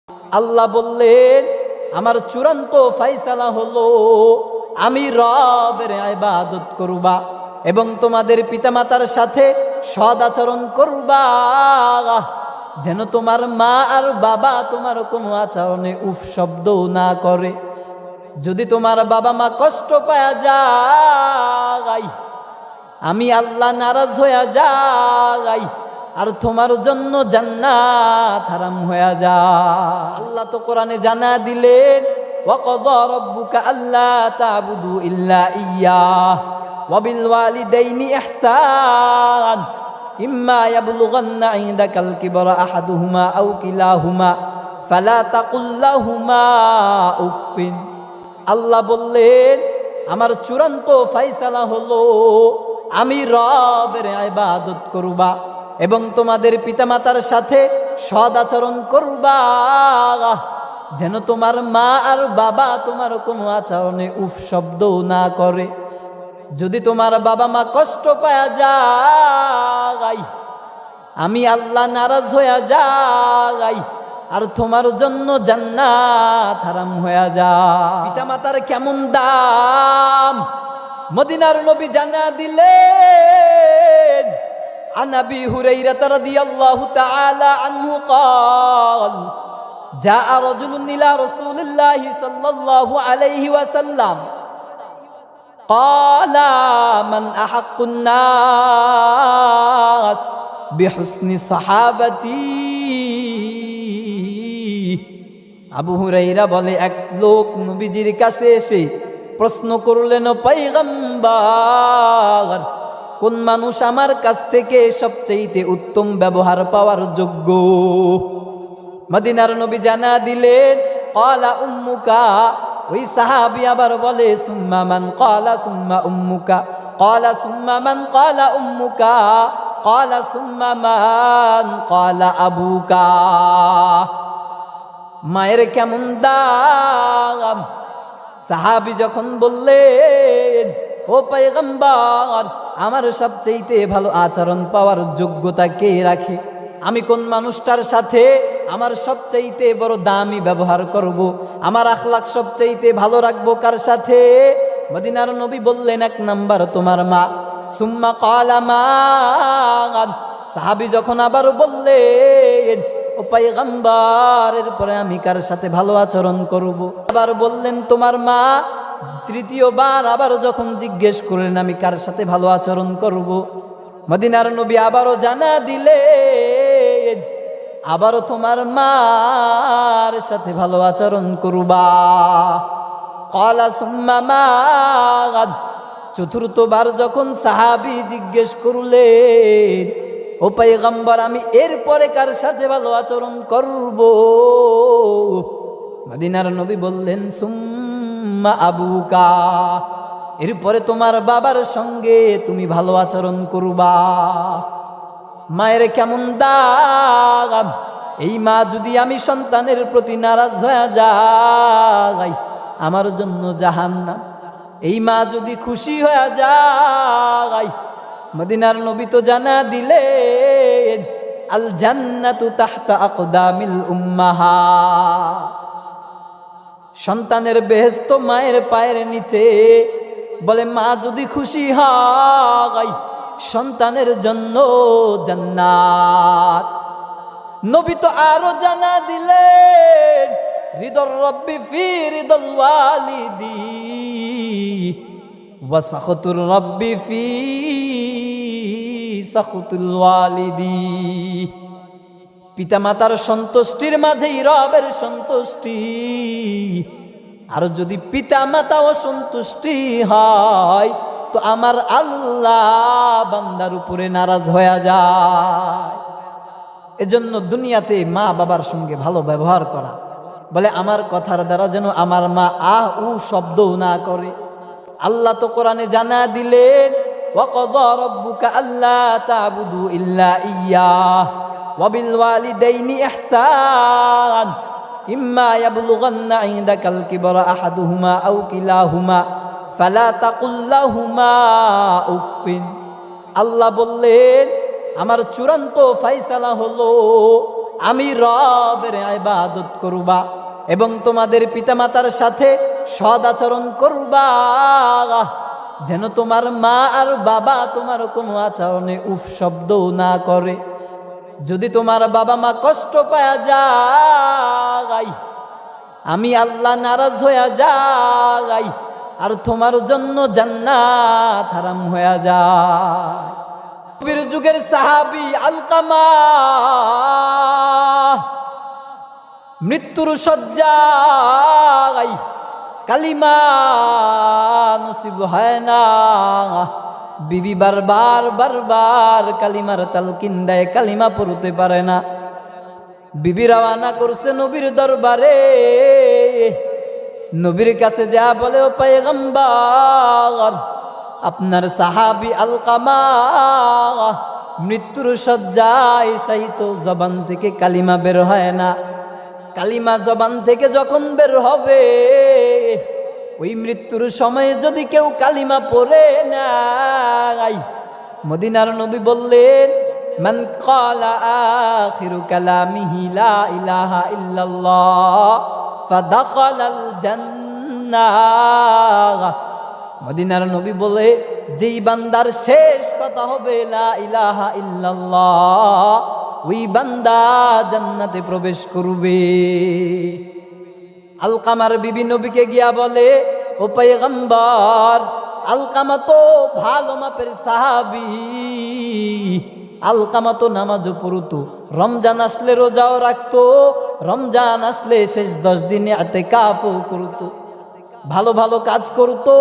আল্লাহ বললেন আমার চূড়ান্ত ফায়সালা হলো আমি রবের ইবাদত করবা এবং তোমাদের পিতামাতার সাথে সৎ আচরণ করবা, যেন তোমার মা আর বাবা তোমার কোনো আচরণে উফ শব্দও না করে। যদি তোমার বাবা মা কষ্ট পায়া যায়, আমি আল্লাহ নারাজ হইয়া যাই, আর তোমার জন্য জান্নাত হারাম হইয়া যায়। আল্লাহ তো কোরআনে জানা দিলেন ওয়াকাদা রাব্বুকা আল্লা তা'বুদু ইল্লা ইয়্যাহ ওয়া বিল ওয়ালিদাইনি ইহসান ইম্মা ইয়াবলুগান্না ইনদাকাল কিবরা আহাদুহুমা আও কিলাহুমা ফালা তাকুল লাহুমা উফিন। আল্লাহ বললেন আমার চূড়ান্ত ফায়সালা হলো আমি রবের ইবাদত করবা এবং তোমাদের পিতামাতার সাথে সৎ আচরণ করবা, যেন তোমার মা আর বাবা তোমার কোনো আচরণে উফ শব্দও না করে। যদি তোমার বাবা মা কষ্ট পায়া যায়, আমি আল্লাহ নারাজ হইয়া যাই, আর তোমার জন্য জান্নাত হারাম হইয়া যায়। পিতামাতার কেমন দাম মদিনার নবী জানা দিলেন। عن أبي هريرة رضي الله تعالى عنه قال جاء رجل إلى رسول الله صلى الله عليه وسلم قال من أحق الناس بحسن صحابتي। আবু হুরাইরা বলে এক লোক নবীজির কাছে এসে প্রশ্ন করলেন, পয়গম্বর কোন মানুষ আমার কাছ থেকে সবচেয়ে উত্তম ব্যবহার পাওয়ার যোগ্য? মদিনার নবী জানা দিলেন ক্বালা উম্মুকা। ওই সাহাবী আবার বলে সুম্মা মান? ক্বালা সুম্মা উম্মুকা। ক্বালা সুম্মা মান? ক্বালা উম্মুকা। ক্বালা সুম্মা মান? ক্বালা আবুকা। মায়ের কেমন দাম? সাহাবী যখন বললেন ও পয়গম্বর আমার সবচেয়ে ভালো আচরণ পাওয়ার যোগ্যতা কে রাখে? আমি কোন মানুষটার সাথে আমার সবচেয়ে বড় দামি ব্যবহার করব, আমার আখলাক সবচেয়ে ভালো রাখবো কার সাথে? মদিনার নবী বললেন এক নাম্বার তোমার মা। সুম্মা ক্বালা মান? সাহাবী যখন আবার বললেন ও পয়গম্বর এরপরে আমি কার সাথে ভালো আচরণ করব? আবার বললেন তোমার মা। তৃতীয়বার আবার যখন জিজ্ঞেস করলেন আমি কার সাথে ভালো আচরণ করব, মদিনার নবী আবারও জানা দিলেন আবারও তোমার মার সাথে ভালো আচরণ করবা। ক্বালা সুম্মা মান? চতুর্থবার যখন সাহাবী জিজ্ঞেস করলেন ও পয়গম্বর আমি এরপরে কার সাথে ভালো আচরণ করব, মদিনার নবী বললেন সুম্মা আবুকা, এরপরে তোমার বাবার সঙ্গে তুমি ভালো আচরণ করবা। মায়ের কেমন দাম! এই মা যদি আমি সন্তানের প্রতি নারাজ হয়ে যাই আমার জন্য জাহান্নাম। এই মা যদি খুশি হয়ে যায়, মদিনার নবী তো জানা দিলেন আল জান্নাতু তাহতা আকদামিল উম্মাহাত। সন্তানের বেহেশত মায়ের পায়ের নিচে। বলে মা যদি খুশি হয় সন্তানের জন্য জান্নাত। নবী তো আরো জানা দিলেন রিদর রব্বি ফি রিদল ওয়ালিদি ওয়া সাখাতুর রব্বি ফি সাখাতুল ওয়ালিদি। পিতামাতার সন্তুষ্টির মাঝেই রবের সন্তুষ্টি। আর যদি পিতামাতাও সন্তুষ্টি হয় তো আমার আল্লাহ বান্দার উপরে নারাজ হয়ে যায়। এজন্য দুনিয়াতে মা বাবার সঙ্গে ভালো ব্যবহার করা। বলে আমার কথার দ্বারা যেন আমার মা আহ উ শব্দও না করে। আল্লাহ তো কোরআনে জানা দিলেন ওয়াকাদা রাব্বুকা আল্লা তা'বুদু ইল্লা ইয়্যাহ ওয়া বিল ওয়ালিদাইনি ইহসান ইম্মা ইয়াবলুগান্না ইনদাকাল কিবরা আহাদুহুমা আও কিলাহুমা ফালা তাকুল লাহুমা উফিন। আল্লাহ বললেন আমার চূড়ান্ত ফায়সালা হলো আমি রবের ইবাদত করবা এবং তোমাদের পিতামাতার সাথে সদাচরণ করবা, যেন তোমার মা আর বাবা তোমার কোনো আচরণে উফ শব্দও না করে। যদি তোমার বাবা মা কষ্ট পায়া যায়, আমি আল্লাহ নারাজ হইয়া যাই, আর তোমার জন্য জান্নাত হারাম হইয়া যায়। নবীর যুগের সাহাবী আলকামা মৃত্যুর শয্যায়, কালিমা নসিব হয় না, বিবি বারবার বারবার কালিমার তালকিন দেয়, কালিমা পড়তে পারে না। বিবি রওয়ানা করছে নবীর দরবারে, নবীর কাছে যা বলে, ও পয়গম্বর, আপনার সাহাবী আলকামা মৃত্যুর শয্যায় শায়িত, জবান থেকে কালিমা বের হয় না। কালিমা জবান থেকে যখন বের হবে, ওই মৃত্যুর সময়ে যদি কেউ কালিমা পড়ে নাই, মদিনার নবী বললেন, মান ক্বালা আখিরু কালামিহি লা ইলাহা ইল্লাল্লাহ ফাদাখালাল জান্নাহ। মদিনার নবী বলে, যেই বান্দার শেষ কথা হবে লা ইলাহা ইল্লাল্লাহ, ওই বান্দা জান্নাতে প্রবেশ করবে। আলকামার বিবি নবীকে গিয়া বলে, ও পয়গম্বর, আলকামা তো ভালো মাপের সাহাবী, আলকামা তো নামাজও পড়তো, রমজান আসলে রোজাও রাখতো, রমজান আসলে শেষ 10 দিনে ইতিকাফও করতো, ভালো ভালো কাজ করতো,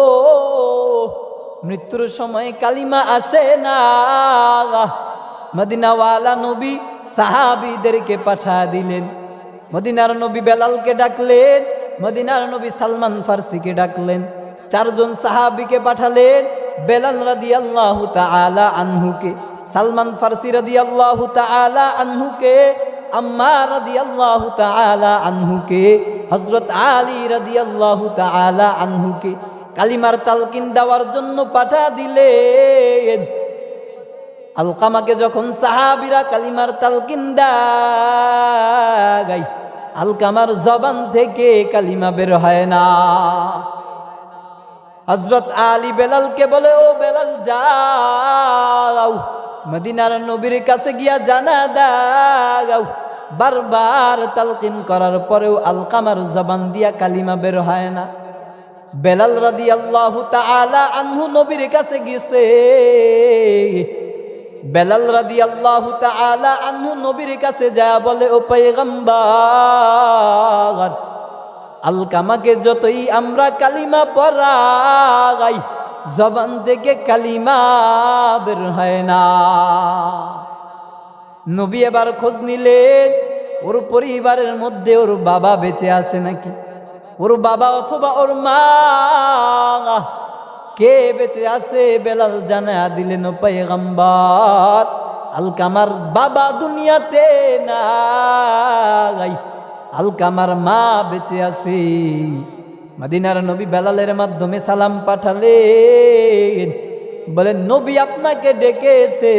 মৃত্যুর সময় কালিমা আসে না। মদিনাওয়ালা নবী সাহাবীদেরকে পাঠা দিলেন। মদিনার নবী বেলালকে ডাকলেন, মদিনার নবী সালমান ফার্সিকে ডাকলেন, 4 জন সাহাবীকে পাঠালেন। বেলাল রাদিয়াল্লাহু তাআলা আনহুকে, সালমান ফার্সি রাদিয়াল্লাহু তাআলা আনহুকে, আম্মার রাদিয়াল্লাহু তাআলা আনহুকে, হযরত আলী রাদিয়াল্লাহু তাআলা আনহুকে কালিমার তালকিন দেওয়ার জন্য পাঠা দিলেন। আলকামাকে যখন সাহাবীরা কালিমার তালকিন দেয়, আলকামার জবান থেকে কালিমা বের হয় না। হযরত আলী বেলালকে বলে, ও বেলাল, যাও মদিনার নবীর কাছে গিয়া জানা দাও। বারবার তালকিন করার পরেও আলকামার জবান দিয়া কালিমা বের হয় না। বেলাল রাদিয়াল্লাহু তাআলা আনহু নবীর কাছে গেছে। বেলাল রাদিয়াল্লাহু তাআলা আনহু নবীর কাছে যায় বলে, ও পয়গম্বর, আলকামাকে যতই আমরা কালিমা পড়াই, জবান থেকে কালিমা বের হয় না। নবী এবার খোঁজ নিলেন, ওর পরিবারের মধ্যে ওর বাবা বেঁচে আছে নাকি, ওর বাবা অথবা ওর মা কে বেঁচে আছে। বেলাল জানা দিলেন, ও পয়গম্বর, আলকামার বাবা দুনিয়াতে নাই, আলকামার মা বেঁচে আছে। মদিনার নবী বেলালের মাধ্যমে সালাম পাঠালেন, বলেন, নবী আপনাকে ডেকেছে,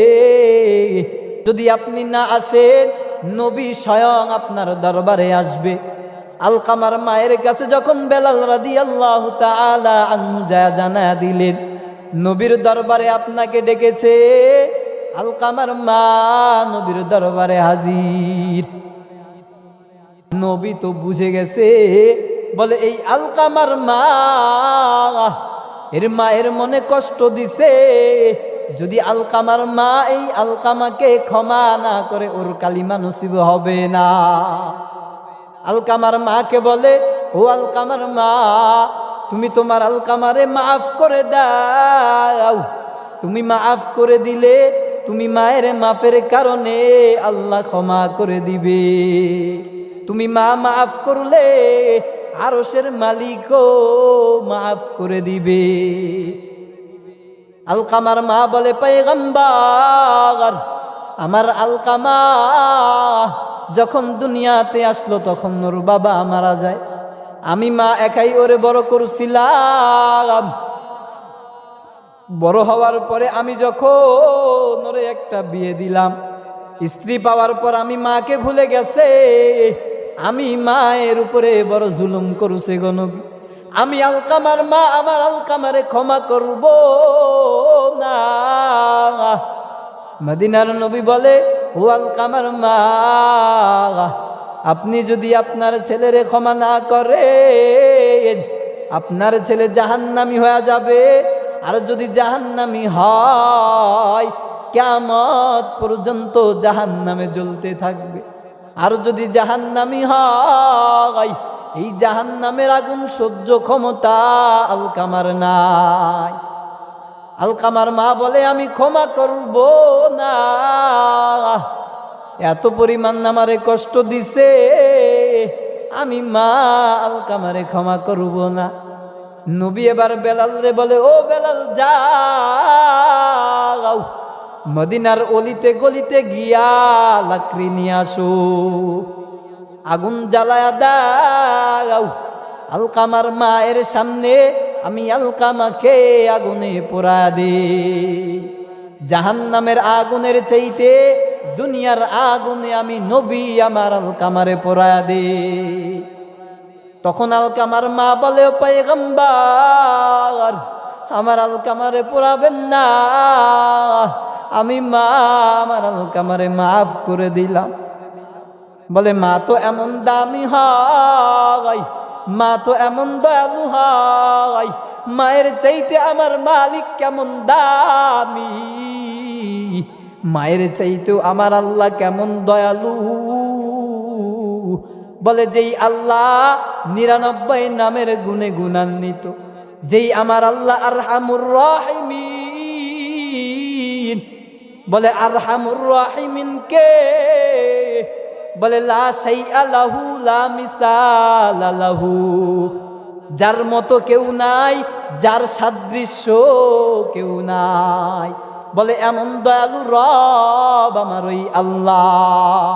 যদি আপনি না আসেন নবী স্বয়ং আপনার দরবারে আসবে। আলকামার মায়ের কাছে যখন বেলাল রাদিয়াল্লাহু তাআলা আনহু জানা দিলেন, নবীর দরবারে আপনাকে ডেকেছে, আলকামার মা নবীর দরবারে হাজির। নবী তো বুঝে গেছে, বলে, এই আলকামার মা, এর মায়ের মনে কষ্ট দিছে, যদি আলকামার মা এই আলকামাকে ক্ষমা না করে ওর কালিমা নসিব হবে না। আলকামার মাকে বলে, ও আলকামার মা, তুমি তোমার আলকামারে মাফ করে দাও। তুমি মাফ করে দিলে তুমি মায়ের মাফের কারণে আল্লাহ ক্ষমা করে দিবে। তুমি মা মাফ করলে আরশের মালিকও মাফ করে দিবে। আলকামার মা বলে, পয়গম্বর, আমার আলকামা যখন দুনিয়াতে আসলো তখন ওর বাবা মারা যায়, আমি মা একাই ওরে বড় করছিলাম। বড় হওয়ার পরে আমি যখন ওরে একটা বিয়ে দিলাম, স্ত্রী পাওয়ার পর আমি মাকে ভুলে গেছে, আমি মায়ের উপরে বড় জুলুম করছে গো নবী। আমি আলকামার মা আমার আলকামারে ক্ষমা করব না। মদিনার নবী বলে, ও আলকামার মা, আপনি যদি আপনার ছেলেরে ক্ষমা না করেন, আপনার ছেলে জাহান্নামী হয়ে যাবে। আর যদি জাহান্নামী হয়, কিয়ামত পর্যন্ত জাহান্নামে জ্বলতে থাকবে। আর যদি জাহান্নামী হয়, এই জাহান্নামের আগুন সহ্য ক্ষমতা আলকামার নাই। আলকামার মা বলে, আমি ক্ষমা করব না। এত পরিমাণ আমারে কষ্ট দিছে, আমি মা আলকামারে ক্ষমা করব না। নবী এবার বেলাল রে বলে, ও বেলাল, যাও মদিনার অলিতে গলিতে গিয়া লাকড়ি নিয়ে আসো, আগুন জ্বালায়া দাও। আলকামার মায়ের সামনে আমি আলকামাকে আগুনে পোড়া দে। জাহান্নামের আগুনের চাইতে দুনিয়ার আগুনে আমি নবী আমার আলকামারে পোড়া দে। তখন আলকামার মা বলে, ও পয়গম্বর, আমার আলকামারে পোড়াবেন না, আমি মা আমার আলকামারে মাফ করে দিলাম। বলে, মা তো এমন দামি হয়, মা তো এমন দয়ালু হয়, মায়ের চাইতে আমার মালিক কেমন দামি, মায়ের চাইতেও আমার আল্লাহ কেমন দয়ালু। বলে, যেই আল্লাহ 99 নামের গুণে গুণান্বিত, যেই আমার আল্লাহ আরহামুর রাহিমিন। বলে, আরহামুর রাহিমিন কে? বলে, লা শাইআ লাহু লা মিসালা লাহু, যার মতো কেউ নাই, যার সাদৃশ্য কেউ নাই। বলে, এমন দয়ালু রব আমার ওই আল্লাহ।